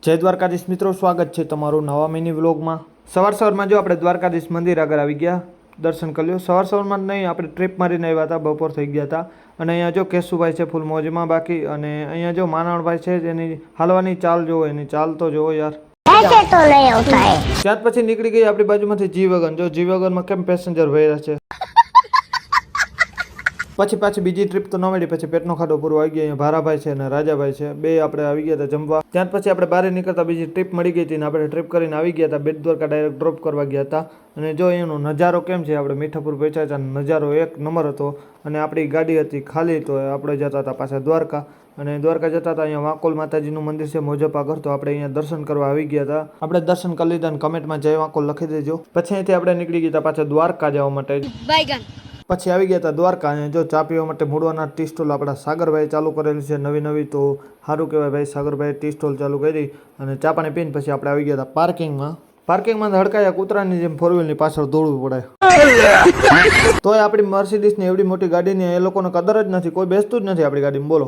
જય દ્વારકાધીશ મિત્રો, સ્વાગત છે તમારું નવા મિની વ્લોગમાં। સવારમાં જો આપણે દ્વારકાધીશ મંદિર આગળ આવી ગયા, દર્શન કર્યું। સવારમાં નહીં, આપણે ટ્રીપ મારીને આવ્યા હતા, બપોર થઈ ગયા હતા। અને અહીંયા જો કેશુભાઈ છે ફૂલ મોજમાં બાકી, અને અહીંયા જો માનવભાઈ છે જેની હાલવાની ચાલ જોવો, એની ચાલ તો જોવો યાર, ત્યાર પછી નીકળી ગઈ આપણી બાજુમાંથી જીવગન। જો જીવગનમાં કેમ પેસેન્જર ભર્યા છે। પછી પાછી બીજી ટ્રીપ તો ન મળી, પછી પેટનો ખાડો પૂરો આવી ગયા। અહીંયા ભારાભાઈ છે અને રાજાભાઈ છે, બે આપણે આવી ગયા હતા જમવા। ત્યાર પછી આપણે બહાર નીકળતા બીજી ટ્રીપ મળી ગઈ હતી ને આપણે ટ્રીપ કરીને આવી ગયા હતા, બેટ દ્વારકા ડાયરેક્ટ ડ્રોપ કરવા ગયા હતા। અને જો એનો નજારો કેમ છે, આપણે મીઠાપુર પહોંચ્યા હતા, નજારો એક નંબર હતો। અને આપણી ગાડી હતી ખાલી, તો આપણે જતા હતા પાછા દ્વારકા। અને દ્વારકા જતા હતા, અહીંયા વાંકોલ માતાજીનું મંદિર છે મોજપા ઘર, તો આપણે અહીંયા દર્શન કરવા આવી ગયા હતા। આપણે દર્શન કરી લીધા અને કમેન્ટમાં જય વાંકોલ લખી દેજો। પછી અહીંથી આપણે નીકળી ગયા પાછા દ્વારકા જવા માટે। પછી આવી ગયા હતા દ્વારકા, અને જો ચા પીવા માટે મૂળવાના ટી સ્ટોલ આપણા સાગરભાઈ ચાલુ કરેલી છે નવી, તો સારું કહેવાય ભાઈ, સાગરભાઈ ટી સ્ટોલ ચાલુ કરી અને ચા પાણી પીને પછી આપણે આવી ગયા હતા પાર્કિંગમાં ધડકાયા કૂતરાની જેમ ફોર વ્હીલની પાછળ દોડવું પડે। તોય આપણી મર્સિડીઝની એવડી મોટી ગાડીની એ લોકોને કદર જ નથી, કોઈ બેસતું જ નથી આપણી ગાડીમાં, બોલો।